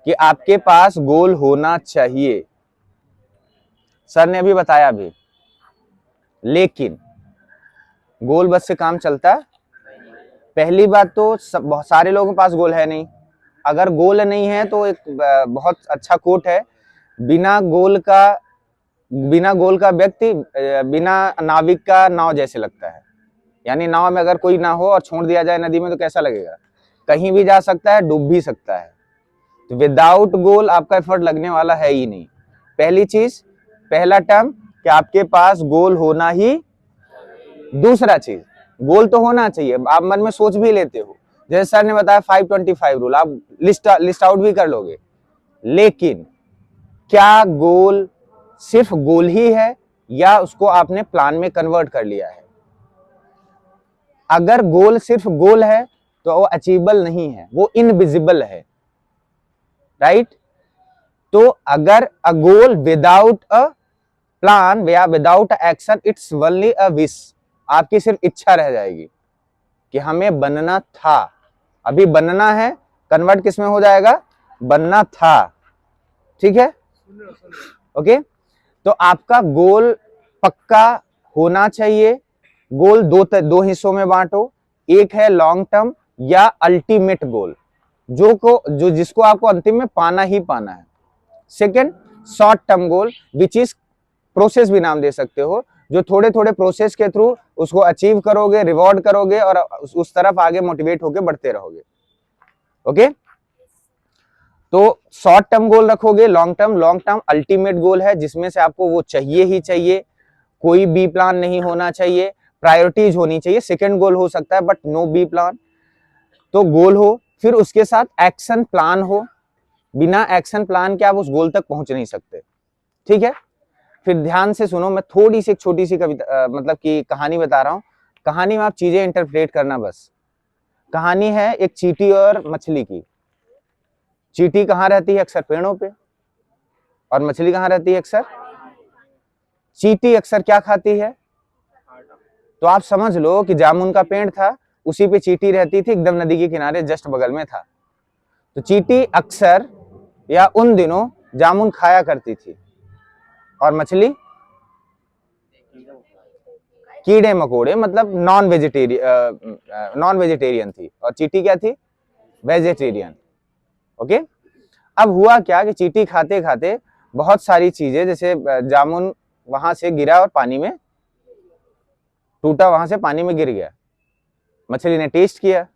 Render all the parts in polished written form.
कि आपके पास गोल होना चाहिए, सर ने अभी बताया अभी, लेकिन गोल बस से काम चलता। पहली बात तो बहुत सारे लोगों के पास गोल है नहीं। अगर गोल नहीं है तो एक बहुत अच्छा कोट है, बिना गोल का व्यक्ति बिना नाविक का नाव जैसे लगता है। यानी नाव में अगर कोई ना हो और छोड़ दिया जाए नदी में तो कैसा लगेगा, कहीं भी जा सकता है, डूब भी सकता है। तो विदाउट गोल आपका एफर्ट लगने वाला है ही नहीं। पहली चीज, पहला टर्म कि आपके पास गोल होना ही। दूसरा चीज, गोल तो होना चाहिए, आप मन में सोच भी लेते हो, जैसे सर ने बताया 525 रूल, आप लिस्ट आउट भी कर लोगे। लेकिन क्या गोल सिर्फ गोल ही है या उसको आपने प्लान में कन्वर्ट कर लिया है? अगर गोल सिर्फ गोल है तो वो अचीवेबल नहीं है, वो इनविजिबल है, राइट? तो अगर अ गोल विदाउट अ प्लान या without action, it's only a wish, आपकी सिर्फ इच्छा रह जाएगी कि हमें बनना था। अभी बनना है, कन्वर्ट किस में हो जाएगा, बनना था। ठीक है, ओके। तो आपका गोल पक्का होना चाहिए। गोल दो हिस्सों में बांटो, एक है लॉन्ग टर्म या अल्टीमेट गोल, जो जिसको आपको अंतिम में पाना ही पाना है। Second, short term goal, which is process भी नाम दे सकते हो, जो थोड़े थोड़े प्रोसेस के थ्रू उसको अचीव करोगे, रिवॉर्ड करोगे और उस तरफ आगे मोटिवेट होके बढ़ते रहोगे। ओके, तो शॉर्ट टर्म गोल रखोगे, लॉन्ग टर्म अल्टीमेट गोल है जिसमें से आपको वो चाहिए ही चाहिए, कोई बी प्लान नहीं होना चाहिए, प्रायोरिटीज होनी चाहिए। सेकंड गोल हो सकता है बट नो बी प्लान। तो गोल हो, फिर उसके साथ एक्शन प्लान हो, बिना एक्शन प्लान के आप उस गोल तक पहुंच नहीं सकते। ठीक है, फिर ध्यान से सुनो, मैं थोड़ी सी एक छोटी सी कविता मतलब कि कहानी बता रहा हूं। कहानी में आप चीजें इंटरप्रेट करना बस। कहानी है एक चींटी और मछली की। चींटी कहाँ रहती है, अक्सर पेड़ों पे, और मछली कहाँ रहती है अक्सर। चींटी अक्सर क्या खाती है, तो आप समझ लो कि जामुन का पेड़ था, उसी पे चींटी रहती थी, एकदम नदी के किनारे जस्ट बगल में था। तो चींटी अक्सर या उन दिनों जामुन खाया करती थी, और मछली कीड़े मकोड़े, मतलब नॉन वेजिटेरियन थी, और चींटी क्या थी, वेजिटेरियन। ओके, अब हुआ क्या कि चींटी खाते खाते बहुत सारी चीजें, जैसे जामुन वहां से गिरा और पानी में टूटा, वहां से पानी में गिर गया। मछली ने टेस्ट किया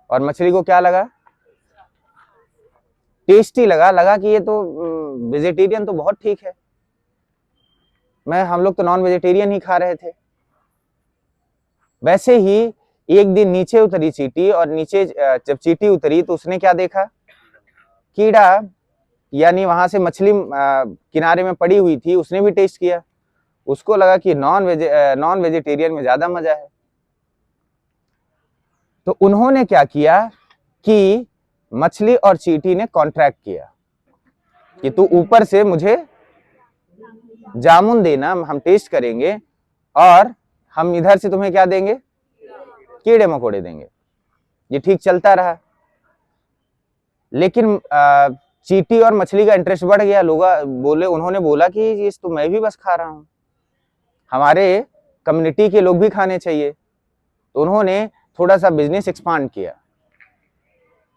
और मछली को क्या लगा, टेस्टी लगा कि ये तो वेजिटेरियन तो बहुत ठीक है, हम लोग तो नॉन वेजिटेरियन ही खा रहे थे। वैसे ही एक दिन नीचे उतरी चींटी, और नीचे जब चींटी उतरी तो उसने क्या देखा, कीड़ा, यानी वहां से मछली किनारे में पड़ी हुई थी, उसने भी टेस्ट किया, उसको लगा कि नॉन वेजिटेरियन में ज्यादा मजा है। तो उन्होंने क्या किया कि मछली और चींटी ने कॉन्ट्रैक्ट किया कि तू ऊपर से मुझे जामुन देना, हम टेस्ट करेंगे, और हम इधर से तुम्हें क्या देंगे, कीड़े मकोड़े देंगे। ये ठीक चलता रहा, लेकिन चींटी और मछली का इंटरेस्ट बढ़ गया। उन्होंने बोला कि ये तो मैं भी बस खा रहा हूं, हमारे कम्युनिटी के लोग भी खाने चाहिए। तो उन्होंने थोड़ा सा बिजनेस एक्सपांड किया,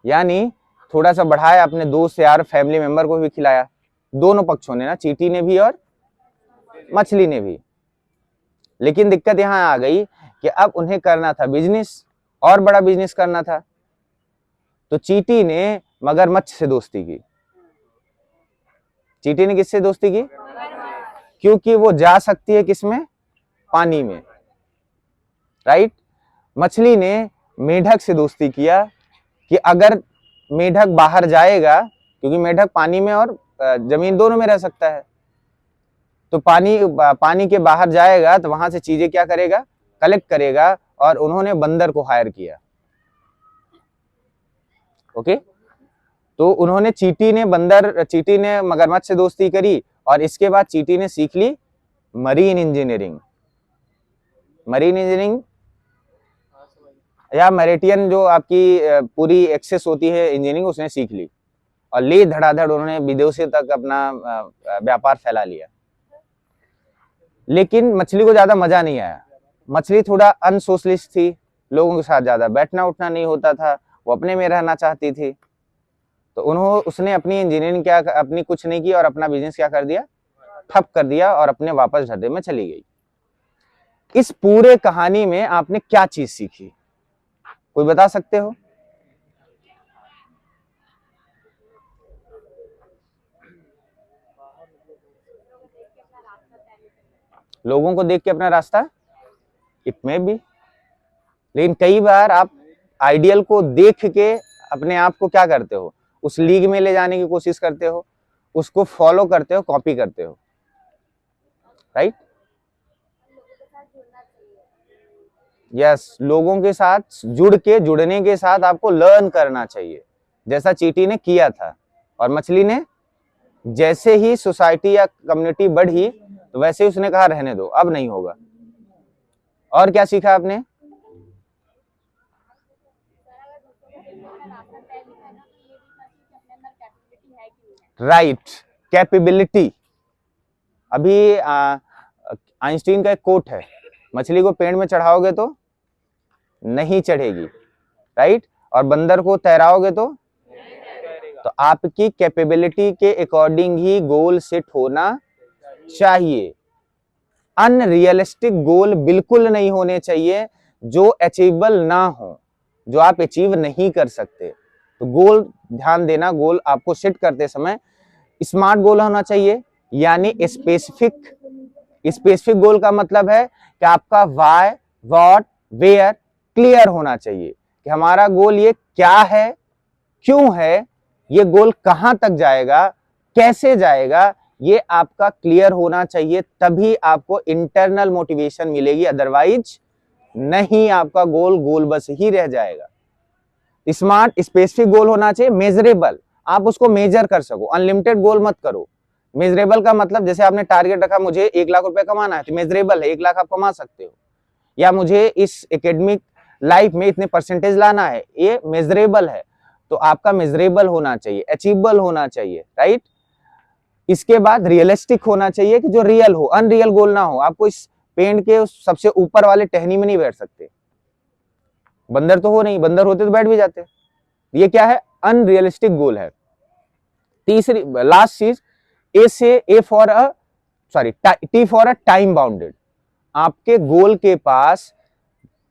यानी थोड़ा सा बढ़ाया, अपने दोस्त यार फैमिली मेंबर को भी खिलाया। दोनों पक्षों ने ना, चींटी ने भी और मछली ने भी। लेकिन दिक्कत यहां आ गई कि अब उन्हें करना था बिजनेस, और बड़ा बिजनेस करना था। तो चींटी ने मगरमच्छ से दोस्ती की। चींटी ने किससे दोस्ती की, क्योंकि वो जा सकती है किसमें, पानी में, राइट। मछली ने मेढक से दोस्ती किया कि अगर मेढक बाहर जाएगा, क्योंकि मेढक पानी में और जमीन दोनों में रह सकता है, तो पानी के बाहर जाएगा तो वहां से चीजें क्या करेगा, कलेक्ट करेगा। और उन्होंने बंदर को हायर किया। ओके, तो उन्होंने चींटी ने मगरमच्छ से दोस्ती करी, और इसके बाद चींटी ने सीख ली मरीन इंजीनियरिंग या मैरिटियन, जो आपकी पूरी एक्सेस होती है इंजीनियरिंग, उसने सीख ली। और ले धड़ाधड़ उन्होंने विदेशों तक अपना व्यापार फैला लिया। लेकिन मछली को ज्यादा मजा नहीं आया। मछली थोड़ा अनसोशलिस्ट थी, लोगों के साथ ज्यादा बैठना उठना नहीं होता था, वो अपने में रहना चाहती थी। तो उसने अपनी इंजीनियरिंग क्या अपनी कुछ नहीं की और अपना बिजनेस क्या कर दिया, ठप कर दिया और अपने वापस ढर्रे में चली गई। इस पूरे कहानी में आपने क्या चीज सीखी, कोई बता सकते हो? लोगों को देख के अपना रास्ता, इट में भी। लेकिन कई बार आप आइडियल को देख के अपने आप को क्या करते हो, उस लीग में ले जाने की कोशिश करते हो, उसको फॉलो करते हो, कॉपी करते हो, राइट? यस, लोगों के साथ जुड़ने के साथ आपको लर्न करना चाहिए, जैसा चींटी ने किया था। और मछली ने जैसे ही सोसाइटी या कम्युनिटी बढ़ी तो वैसे ही उसने कहा रहने दो, अब नहीं होगा। और क्या सीखा आपने? Right, capability. अभी आइंस्टीन का एक कोट है, मछली को पेड़ में चढ़ाओगे तो नहीं चढ़ेगी, राइट? और बंदर को तैराओगे तो आपकी कैपेबिलिटी के अकॉर्डिंग ही गोल सेट होना चाहिए। अनरियलिस्टिक गोल बिल्कुल नहीं होने चाहिए जो अचीवेबल ना हो, जो आप अचीव नहीं कर सकते। तो गोल, ध्यान देना, गोल आपको सेट करते समय स्मार्ट गोल होना चाहिए, यानी स्पेसिफिक गोल का मतलब है कि आपका व्हाई, व्हाट, वेयर क्लियर होना चाहिए कि हमारा गोल ये क्या है, क्यों है, ये गोल कहां तक जाएगा, कैसे जाएगा, ये आपका क्लियर होना चाहिए। तभी आपको इंटरनल मोटिवेशन मिलेगी, अदरवाइज नहीं, आपका गोल बस ही रह जाएगा। स्मार्ट स्पेसिफिक गोल होना चाहिए, मेजरेबल, आप उसको मेजर कर सको। अनलिमिटेड गोल मत करो। मेजरेबल का मतलब जैसे आपने टारगेट रखा मुझे 1 लाख रुपए कमाना है, तो मेजरेबल है, 1 लाख आप कमा सकते हो। या मुझे इस एकेडमिक लाइफ में इतने परसेंटेज लाना है, ये मेजरेबल है, तो आपका मेजरेबल होना चाहिए, अचीवेबल होना चाहिए, राइट? इसके बाद रियलिस्टिक होना चाहिए कि जो रियल हो, अनरियल गोल ना हो। आपको इस पेड़ के सबसे ऊपर वाले टहनी में नहीं बैठ सकते, बंदर तो हो नहीं, बंदर होते तो बैठ भी जाते। ये क्या है? अनरियलिस्टिक गोल है। तीसरी लास्ट चीज, T for a time bounded. आपके गोल के पास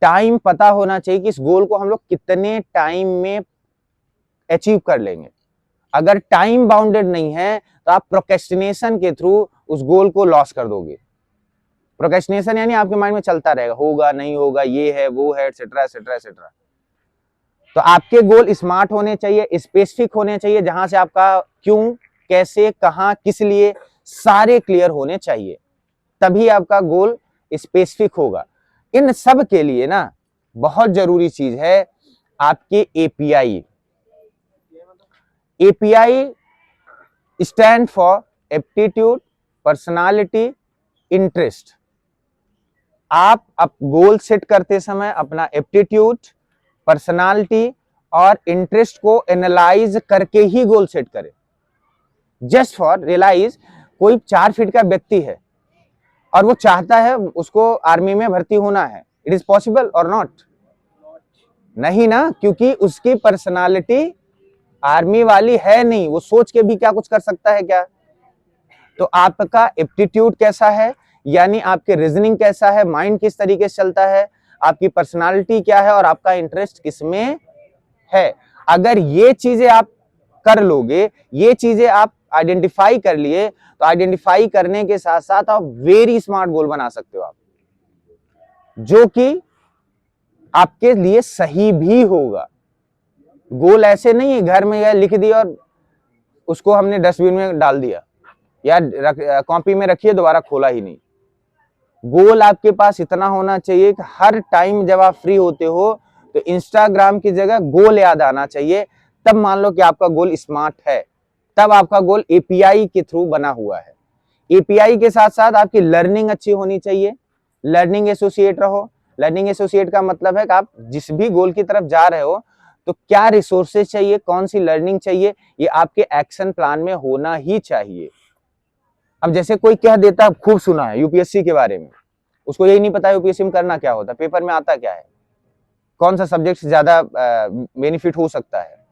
टाइम पता होना चाहिए कि इस गोल को हम लोग कितने टाइम में अचीव कर लेंगे। अगर टाइम बाउंडेड नहीं है तो आप प्रोक्रेस्टिनेशन के थ्रू उस गोल को लॉस कर दोगे। प्रोक्रेस्टिनेशन यानी आपके माइंड में चलता रहेगा, होगा नहीं होगा, ये है वो है, एटसेट्रा एटसेट्रा एटसेट्रा। तो आपके गोल स्मार्ट होने चाहिए, स्पेसिफिक होने चाहिए, जहां से आपका क्यों, कैसे, कहां, किस लिए सारे क्लियर होने चाहिए, तभी आपका गोल स्पेसिफिक होगा। इन सब के लिए ना बहुत जरूरी चीज है आपके API. API stand for aptitude, personality, interest. आप गोल सेट करते समय अपना एप्टीट्यूड, पर्सनालिटी और इंटरेस्ट को एनालाइज करके ही गोल सेट करें। जस्ट फॉर रियलाइज, कोई 4 फीट का व्यक्ति है और वो चाहता है उसको आर्मी में भर्ती होना है, इट इज पॉसिबल और नॉट? नहीं ना, क्योंकि उसकी पर्सनालिटी आर्मी वाली है नहीं, वो सोच के भी क्या कुछ कर सकता है क्या? तो आपका एप्टीट्यूड कैसा है, यानी आपके रीजनिंग कैसा है, माइंड किस तरीके से चलता है, आपकी पर्सनालिटी क्या है और आपका इंटरेस्ट किसमें है। अगर ये चीजें आप कर लोगे, ये चीजें आप आइडेंटिफाई कर लिए, तो आइडेंटिफाई करने के साथ साथ आप वेरी स्मार्ट गोल बना सकते हो आप, जो कि आपके लिए सही भी होगा। गोल ऐसे नहीं है घर में लिख दिया और उसको हमने डस्टबिन में डाल दिया या कॉपी में रखिए, दोबारा खोला ही नहीं। गोल आपके पास इतना होना चाहिए कि हर टाइम जब आप फ्री होते हो तो इंस्टाग्राम की जगह गोल याद आना चाहिए। तब मान लो कि आपका गोल स्मार्ट है, तब आपका गोल एपीआई के थ्रू बना हुआ है। एपीआई के साथ साथ आपकी लर्निंग अच्छी होनी चाहिए, लर्निंग एसोसिएट रहो। लर्निंग एसोसिएट का मतलब है कि आप जिस भी गोल की तरफ जा रहे हो तो क्या रिसोर्सेज चाहिए, कौन सी लर्निंग चाहिए, ये आपके एक्शन प्लान में होना ही चाहिए। अब जैसे कोई कह देता, खूब सुना है यूपीएससी के बारे में, उसको यही नहीं पता यूपीएससी में करना क्या होता, पेपर में आता क्या है, कौन सा सब्जेक्ट ज्यादा बेनिफिट हो सकता है,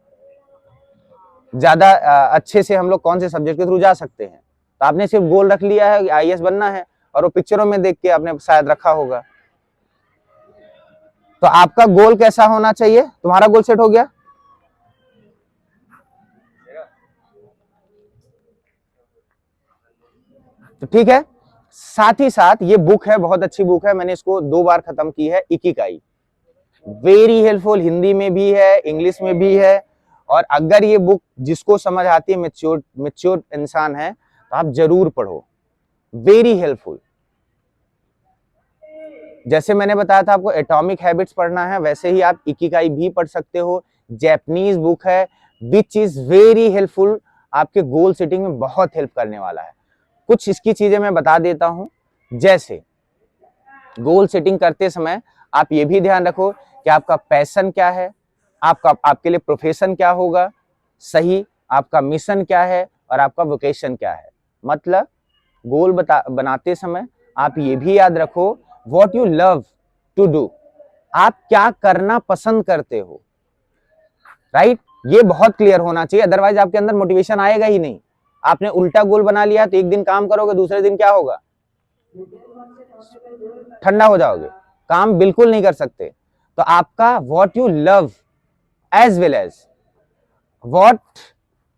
ज्यादा अच्छे से हम लोग कौन से सब्जेक्ट के थ्रू जा सकते हैं। तो आपने सिर्फ गोल रख लिया है आईएएस बनना है, और वो पिक्चरों में देख के आपने शायद रखा होगा। तो आपका गोल कैसा होना चाहिए? तुम्हारा गोल सेट हो गया? तो ठीक है। साथ ही साथ ये बुक है, बहुत अच्छी बुक है, मैंने इसको 2 बार खत्म की है, इकिगाई। वेरी हेल्पफुल, हिंदी में भी है, इंग्लिश में भी है। और अगर ये बुक जिसको समझ आती है, मेच्योर इंसान है, तो आप जरूर पढ़ो, वेरी हेल्पफुल। जैसे मैंने बताया था आपको एटॉमिक हैबिट्स पढ़ना है, वैसे ही आप इकिगाई भी पढ़ सकते हो। जैपनीज बुक है, विच इज वेरी हेल्पफुल, आपके गोल सेटिंग में बहुत हेल्प करने वाला है। कुछ इसकी चीजें मैं बता देता हूं। जैसे गोल सेटिंग करते समय आप ये भी ध्यान रखो कि आपका पैशन क्या है, आपके लिए प्रोफेशन क्या होगा सही, आपका मिशन क्या है, और आपका वोकेशन क्या है। मतलब गोल बनाते समय आप ये भी याद रखो what you love to do, आप क्या करना पसंद करते हो, राइट? ये बहुत क्लियर होना चाहिए, अदरवाइज आपके अंदर मोटिवेशन आएगा ही नहीं। आपने उल्टा गोल बना लिया तो एक दिन काम करोगे, दूसरे दिन क्या होगा? ठंडा हो जाओगे, काम बिल्कुल नहीं कर सकते। तो आपका what you love as well as what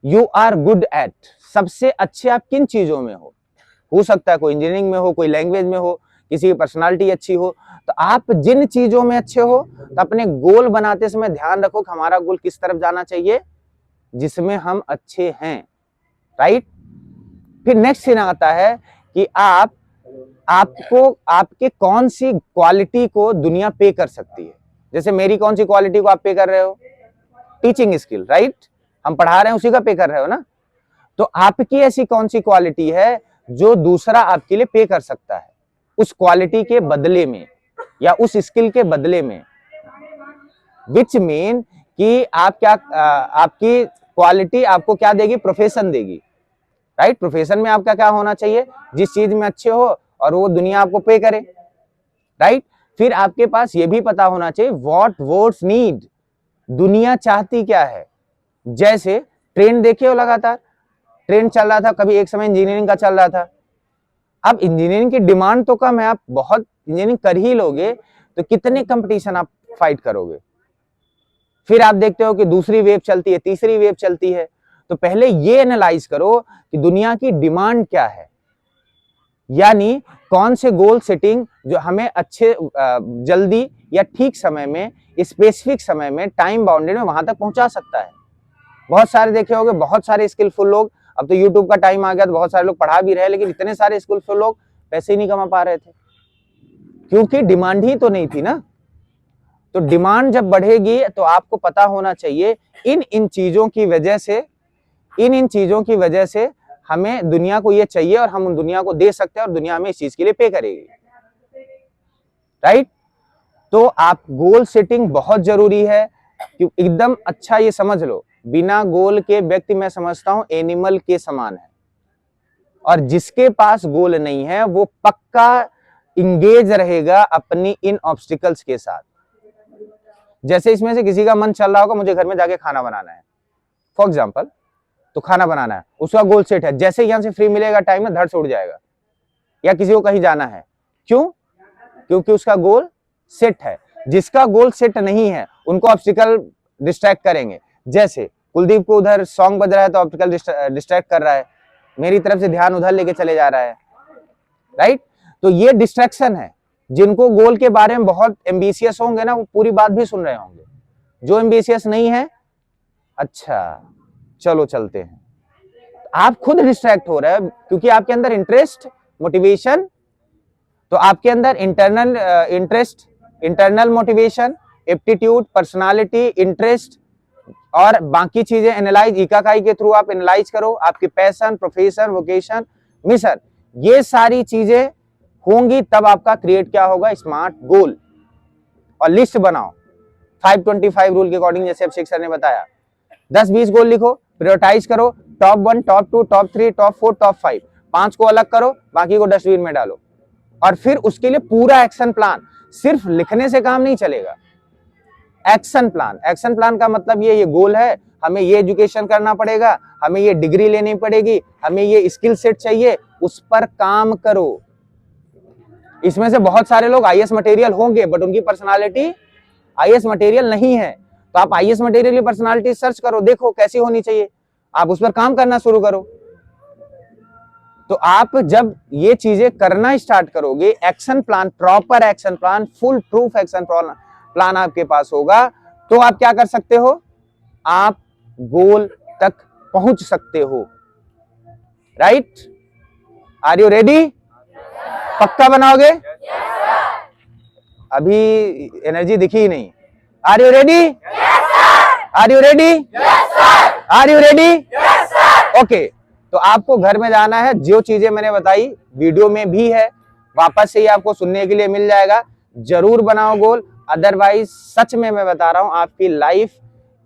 you are good at, सबसे अच्छे आप किन चीजों में हो सकता है कोई इंजीनियरिंग में हो, कोई लैंग्वेज में हो, किसी की पर्सनालिटी अच्छी हो। तो आप जिन चीजों में अच्छे हो, तो अपने गोल बनाते समय ध्यान रखो कि हमारा गोल किस तरफ जाना चाहिए, जिसमें हम अच्छे हैं, राइट? फिर नेक्स्ट सीन आता है कि आपको आपके कौन सी क्वालिटी को दुनिया पे कर सकती है। जैसे मेरी कौन सी क्वालिटी को आप पे कर रहे हो? Teaching skill, right? हम पढ़ा रहे हैं, उसी का पे कर रहे हो ना। तो आपकी ऐसी कौन सी क्वालिटी है जो दूसरा आपके लिए पे कर सकता है, उस क्वालिटी के बदले में या उस स्किल के बदले में। विच मीन कि आप क्या आपकी क्वालिटी आपको क्या देगी? प्रोफेशन देगी, राइट? प्रोफेशन में आपका क्या होना चाहिए? जिस चीज में अच्छे हो और वो दुनिया आपको पे करे, राइट? फिर आपके पास ये भी पता होना चाहिए व्हाट वर्ड्स नीड, दुनिया चाहती क्या है। जैसे ट्रेंड देखे हो, लगातार ट्रेंड चल रहा था, कभी एक समय इंजीनियरिंग का चल रहा था। अब इंजीनियरिंग की डिमांड तो कम है, आप बहुत इंजीनियरिंग कर ही लोगे तो कितने कंपटीशन आप फाइट करोगे। फिर आप देखते हो कि दूसरी वेव चलती है, तीसरी वेव चलती है। तो पहले ये एनालाइज करो कि दुनिया की डिमांड क्या है, यानी कौन से गोल सेटिंग जो हमें अच्छे जल्दी या ठीक समय में, स्पेसिफिक समय में, टाइम बाउंडेड में वहां तक पहुंचा सकता है। बहुत सारे देखे होंगे, बहुत सारे स्किलफुल लोग, अब तो यूट्यूब का टाइम आ गया तो बहुत सारे लोग पढ़ा भी रहे, लेकिन इतने सारे स्किलफुल लोग पैसे ही नहीं कमा पा रहे थे, क्योंकि डिमांड ही तो नहीं थी ना। तो डिमांड जब बढ़ेगी तो आपको पता होना चाहिए इन इन चीजों की वजह से हमें दुनिया को ये चाहिए और हम उन दुनिया को दे सकते हैं और दुनिया में इस चीज के लिए पे करेगी, राइट? तो आप गोल सेटिंग बहुत जरूरी है। एकदम अच्छा ये समझ लो, बिना गोल के व्यक्ति मैं समझता हूं एनिमल के समान है, और जिसके पास गोल नहीं है वो पक्का इंगेज रहेगा अपनी इन ऑब्स्टिकल्स के साथ। जैसे इसमें से किसी का मन चल रहा होगा मुझे घर में जाके खाना बनाना है, फॉर एग्जाम्पल, तो खाना बनाना है, उसका गोल सेट है, जैसे यहां से फ्री मिलेगा टाइम में धड़ से उड़ जाएगा। या किसी को कहीं जाना है, क्यों? क्योंकि उसका गोल सेट है। जिसका गोल सेट नहीं है उनको ऑब्स्टिकल डिस्ट्रैक्ट करेंगे। जैसे कुलदीप को उधर सॉन्ग बज रहा है तो ऑब्स्टिकल डिस्ट्रैक्ट कर रहा है, मेरी तरफ से ध्यान उधर लेके चले जा रहा है, राइट? तो ये डिस्ट्रैक्शन है। जिनको गोल के बारे में बहुत एम्बिशियस होंगे ना, वो पूरी बात भी सुन रहे होंगे। जो एम्बिशियस नहीं है, अच्छा चलो चलते हैं, आप खुद डिस्ट्रैक्ट हो रहे हैं, क्योंकि आपके अंदर इंटरेस्ट, मोटिवेशन, तो आपके अंदर internal interest, internal motivation, aptitude, personality, interest और बाकी चीजें एनालाइज, इकाकाई के थ्रू आप एनालाइज करो, आपके पैशन, प्रोफेशन, वोकेशन, मिशन, ये सारी चीजें होंगी तब आपका क्रिएट क्या होगा? स्मार्ट गोल। और लिस्ट बनाओ, 525 रूल के अकॉर्डिंग, जैसे अभिषेक सर ने बताया 10-20 गोल लिखो, प्रायोरिटाइज करो, top 1, top 2, top 3, top 4, top 5, 5 को अलग करो, बाकी को डस्टबिन में डालो। और फिर उसके लिए पूरा एक्शन प्लान, सिर्फ लिखने से काम नहीं चलेगा। एक्शन प्लान का मतलब ये गोल है, हमें ये एजुकेशन करना पड़ेगा, हमें ये डिग्री लेनी पड़ेगी, हमें ये स्किल सेट चाहिए, उस पर काम करो। इसमें से बहुत सारे लोग आईएएस मटेरियल होंगे, बट उनकी पर्सनालिटी आईएएस मटेरियल नहीं है। तो आप आईएएस मटेरियल की पर्सनालिटी सर्च करो, देखो कैसी होनी चाहिए, आप उस पर काम करना शुरू करो। तो आप जब ये चीजें करना स्टार्ट करोगे, action plan, proper action plan, full proof action plan आपके पास होगा, तो आप क्या कर सकते हो, आप गोल तक पहुंच सकते हो। राइट? Are you ready? पक्का बनाओगे? अभी एनर्जी दिखी ही नहीं। Are you ready? Are you ready? Are you ready? Okay, तो आपको घर में जाना है, जो चीजें मैंने बताई वीडियो में भी है, वापस से ही आपको सुनने के लिए मिल जाएगा। जरूर बनाओ गोल, अदरवाइज सच में मैं बता रहा हूं, आपकी लाइफ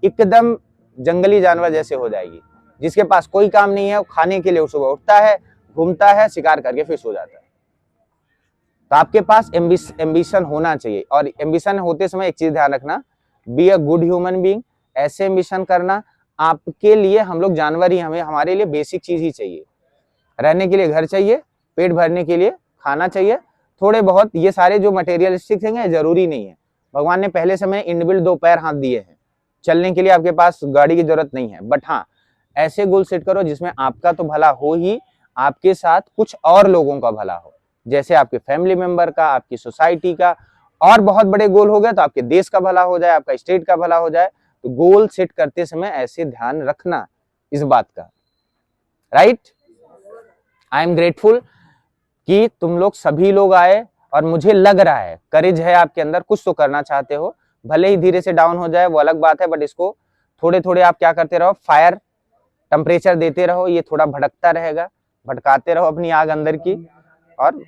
एकदम जंगली जानवर जैसे हो जाएगी, जिसके पास कोई काम नहीं है, वो खाने के लिए सुबह उठता है, घूमता है, शिकार करके फिर सो जाता है। तो आपके पास एम्बिशन होना चाहिए, और एम्बिशन होते समय एक चीज ध्यान रखना, be a good human being. ऐसे एम्बिशन करना, आपके लिए हम लोग जानवर ही, हमें हमारे लिए बेसिक चीज ही चाहिए, रहने के लिए घर चाहिए, पेट भरने के लिए खाना चाहिए, थोड़े बहुत ये सारे जो मटेरियलिस्टिक हैं जरूरी नहीं है। भगवान ने पहले से में इनबिल्ट 2 पैर हाथ दिए हैं, चलने के लिए आपके पास गाड़ी की जरूरत नहीं है। बट हाँ, ऐसे गोल सेट करो जिसमें आपका तो भला हो ही, आपके साथ कुछ और लोगों का भला हो, जैसे आपके फैमिली मेंबर का, आपकी सोसाइटी का, और बहुत बड़े गोल हो गए तो आपके देश का भला हो जाए, आपका स्टेट का भला हो जाए। तो गोल सेट करते समय ऐसे ध्यान रखना इस बात का। राइट? आई एम ग्रेटफुल कि तुम लोग सभी लोग आए, और मुझे लग रहा है करेज है आपके अंदर, कुछ तो करना चाहते हो, भले ही धीरे से डाउन हो जाए वो अलग बात है, बट इसको थोड़े थोड़े आप क्या करते रहो, फायर टेम्परेचर देते रहो, ये थोड़ा भड़कता रहेगा, भड़काते रहो अपनी आग अंदर की, और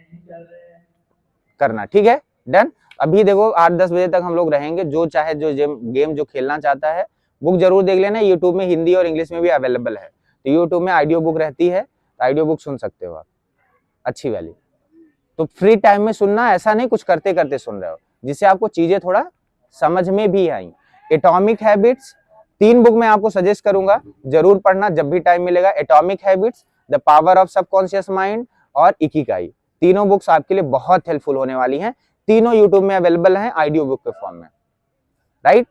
करना। ठीक है? डन? अभी देखो 8-10 बजे तक हम लोग रहेंगे, जो चाहे जो गेम जो खेलना चाहता है, बुक जरूर देख लेना, यूट्यूब में हिंदी और इंग्लिश में भी अवेलेबल है। तो यूट्यूब में ऑडियो बुक रहती है, तो ऑडियो बुक सुन सकते हो आप, अच्छी वाली। तो फ्री टाइम में सुनना, ऐसा नहीं कुछ करते करते सुन रहे हो, जिससे आपको चीजें थोड़ा समझ में भी आई। एटॉमिक हैबिट्स 3 बुक मैं आपको सजेस्ट करूंगा, जरूर पढ़ना जब भी टाइम मिलेगा। Atomic habits, the power of subconscious mind और इकिगाई, तीनों बुक्स आपके लिए बहुत हेल्पफुल होने वाली हैं। तीनों यूट्यूब में अवेलेबल हैं ऑडियो बुक के फॉर्म में। राइट?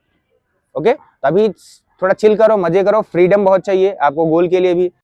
ओके, तो अभी थोड़ा चिल करो, मजे करो, फ्रीडम बहुत चाहिए आपको गोल के लिए भी।